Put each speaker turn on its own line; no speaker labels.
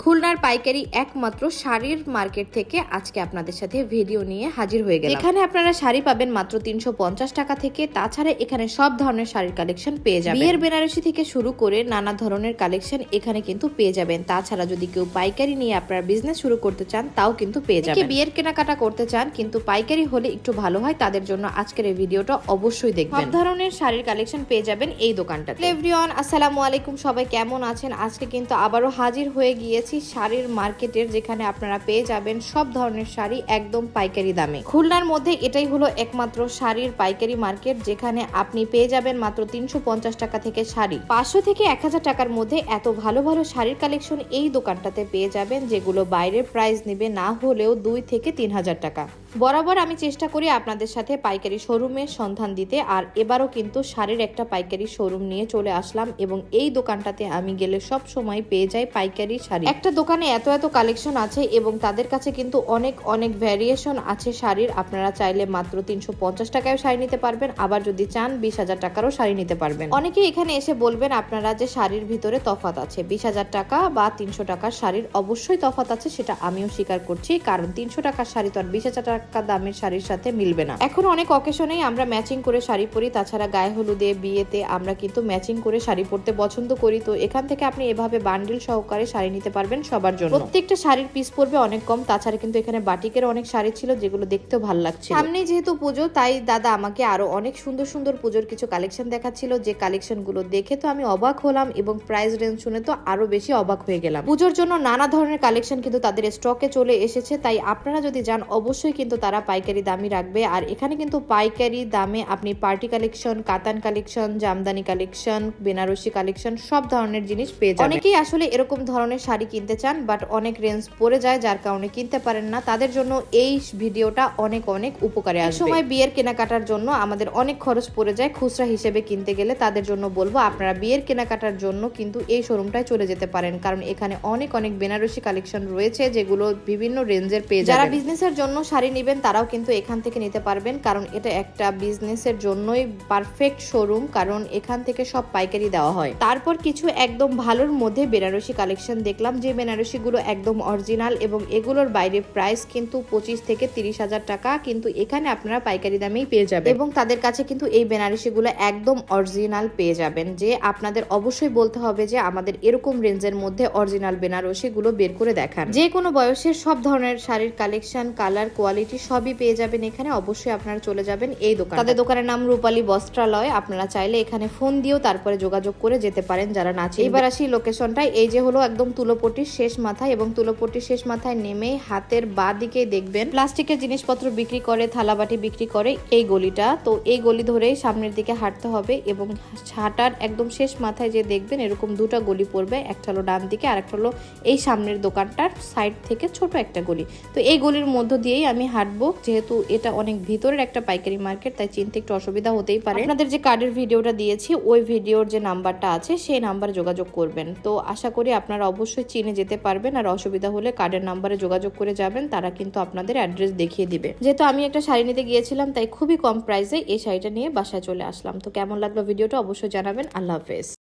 খুলনার পাইকারি একমাত্র শাড়ির মার্কেট থেকে আজকে আপনাদের সাথে ভিডিও নিয়ে হাজির হয়ে গেলাম। এখানে আপনারা শাড়ি পাবেন মাত্র 350 টাকা থেকে। তাছাড়া এখানে সব ধরনের শাড়ির কালেকশন পেয়ে যাবেন। বিয়ের বেনারসি থেকে শুরু করে নানা ধরনের কালেকশন এখানে কিন্তু পেয়ে যাবেন। তাছাড়া যদি কেউ পাইকারি নিয়ে আপনারা বিজনেস শুরু করতে চান তাও কিন্তু পেয়ে যাবেন। বিয়ের কেনাকাটা করতে চান কিন্তু পাইকারি হলে একটু ভালো হয়, তাদের জন্য আজকের এই ভিডিওটা অবশ্যই দেখবেন। সব ধরনের শাড়ির কালেকশন পেয়ে যাবেন এই দোকানটাতে। এভরিওয়ান, আসসালামু আলাইকুম, সবাই কেমন আছেন? আজকে কিন্তু আবারও হাজির হয়ে গিয়েছি শাড়ির মার্কেটের, যেখানে আপনারা পেয়ে যাবেন সব ধরনের শাড়ি একদম পাইকারি দামে। খুলনার মধ্যে এটাই হলো একমাত্র শাড়ির পাইকারি মার্কেট, যেখানে আপনি পেয়ে যাবেন মাত্র 350 টাকা থেকে শাড়ি। 500 থেকে 1000 টাকার মধ্যে এত ভালো ভালো শাড়ির কালেকশন এই দোকানটাতে পেয়ে যাবেন, যেগুলো বাইরের প্রাইস নেবে না হলেও 2 থেকে 3000 টাকা। বরাবর আমি চেষ্টা করি আপনাদের সাথে পাইকারি শোরুমের সন্ধান দিতে, আর এবারও কিন্তু শাড়ির একটা পাইকারি শোরুম নিয়ে চলে আসলাম এবং এই দোকানটাতে আমি গেলে সব সময় পেয়ে যাই পাইকারি শাড়ি। একটা দোকানে এত এত কালেকশন আছে এবং তাদের কাছে কিন্তু অনেক অনেক ভ্যারিয়েশন আছে শাড়ির। আপনারা চাইলে মাত্র 350 টাকায় শাড়ি নিতে পারবেন, আবার যদি চান 20,000 টাকারও শাড়ি নিতে পারবেন। অনেকে এখানে এসে বলবেন আপনারা যে শাড়ির ভিতরে তফাৎ আছে, 20,000 টাকা বা 300 টাকার শাড়ির অবশ্যই তফাৎ আছে, সেটা আমিও স্বীকার করছি, কারণ 300 টাকার শাড়ি তো আর 20,000 টাকা দামের শাড়ির সাথে মিলবে না। এখন অনেক অকেশনেই আমরা ম্যাচিং করে শাড়ি পরি, তাছাড়া গায়ে হলুদে, বিয়েতে আমরা কিন্তু ম্যাচিং করে শাড়ি পরতে পছন্দ করি। তো এখান থেকে আপনি এভাবে বান্ডিল সহকারে শাড়ি নিতে পারবেন সবার জন্য। প্রত্যেকটা শাড়ির পিস পড়বে অনেক কম। তাছাড়া কিন্তু এখানে বাটিকের অনেক শাড়ি ছিল, যেগুলো দেখতেও ভালো লাগছে। সামনে যেহেতু পুজো, তাই দাদা আমাকে আরো অনেক সুন্দর সুন্দর পুজোর কিছু কালেকশন দেখাচ্ছিল, যে কালেকশন গুলো দেখে তো আমি অবাক হলাম এবং প্রাইস রেঞ্জ শুনে তো আরো বেশি অবাক হয়ে গেলাম। পুজোর জন্য নানা ধরনের কালেকশন কিন্তু তাদের স্টকে চলে এসেছে, তাই আপনারা যদি যান অবশ্যই কিন্তু তারা পাইকারি দামই রাখবে। আর এখানে কিন্তু পাইকারি দামে আপনি party collection, Katan collection, Jamdani collection, Banarasi collection সব ধরনের জিনিস পেয়ে যাবেন। অনেকেই আসলে এরকম ধরনের শাড়ি কিনতে চান, বাট অনেক রেঞ্জ পড়ে যায়, যার কারণে কিনতে পারেন না। তাদের জন্য এই ভিডিওটা অনেক অনেক উপকারে আসবে। সময় বিয়ের কেনাকাটার জন্য আমাদের অনেক খরচ পড়ে যায় খুচরা হিসেবে কিনতে গেলে, তাদের জন্য বলবো আপনারা বিয়ের কেনাকাটার জন্য কিন্তু এই শোরুমটায় চলে যেতে পারেন, কারণ এখানে অনেক অনেক বেনারসি কালেকশন রয়েছে, যেগুলো বিভিন্ন রেঞ্জের পেয়ে যাবেন। যারা বিজনেসের জন্য শাড়ি নেবেন তারাও কিন্তু এখান থেকে নিতে পারবেন, কারণ এটা একটা বিজনেসের জন্যই পারফেক্ট শোরুম, কারণ এখান থেকে সব পাইকারি দেওয়া হয়। তারপর কিছু একদম ভালোর মধ্যে বেনারসি কালেকশন দেখলাম, যে বেনারসি গুলো একদম অরিজিনাল এবং এগুলোর বাইরে প্রাইস কিন্তু 25 থেকে 30,000 টাকা, কিন্তু এখানে আপনারা পাইকারি দামেই পেয়ে যাবেন এবং তাদের কাছে কিন্তু এই বেনারসি গুলো একদম অরিজিনাল পেয়ে যাবেন। যে আপনাদের অবশ্যই বলতে হবে যে আমাদের এরকম রেঞ্জের মধ্যে অরিজিনাল বেনারসি গুলো বের করে দেখান। যে কোনো বয়সের সব ধরনের শাড়ির কালেকশন, কালার, কোয়ালিটি সবই পেয়ে যাবেন এখানে। অবশ্যই আপনারা চলে যাবেন এই দোকান। তাদের দোকানের নাম রূপালী বস্ত্রালয়। আপনারা চাইলে এখানে ফোন দিয়েও তারপরে যোগাযোগ করে যেতে পারেন যারা না চিনেন। এবার আসি লোকেশনটা। এই যে হলো একদম তুলোপট্টির শেষ মাথায়, এবং তুলোপট্টির শেষ মাথায় নেমে হাতের বাঁ দিকে দেখবেন প্লাস্টিকের জিনিসপত্র বিক্রি করে, থালাবাটি বিক্রি করে এই গলিটা। তো এই গলি ধরেই সামনের দিকে হাঁটতে হবে এবং হাঁটার একদম শেষ মাথায় যে দেখবেন এরকম দুটা গলি পড়বে, একটা হলো ডান দিকে আর একটা হলো এই সামনের দোকানটার সাইড থেকে ছোট একটা গলি। তো এই গলির মধ্য দিয়েই আমি হাঁটবো, যেহেতু এটা অনেক ভিতরের একটা পাইকারি মার্কেট, তাই চিনতে একটু অসুবিধা হতেই পারে। আপনাদের যে কার্ডের ভিডিওটা দিয়েছি ওই ভিডিওর যে নাম্বারটা আছে সেই নাম্বারে যোগাযোগ করবেন। তো আশা করি আপনারা অবশ্যই চিনে যেতে পারবেন, আর অসুবিধা হলে কার্ডের নাম্বারে যোগাযোগ করে যাবেন, তারা কিন্তু আপনাদের অ্যাড্রেস দেখিয়ে দিবে। যেহেতু আমি একটা শাড়ি নিতে গিয়েছিলাম, তাই খুবই কম প্রাইসে এই শাড়িটা নিয়ে বাসায় চলে আসলাম। তো কেমন লাগলো ভিডিওটা অবশ্যই জানাবেন। আল্লাহ হাফেজ।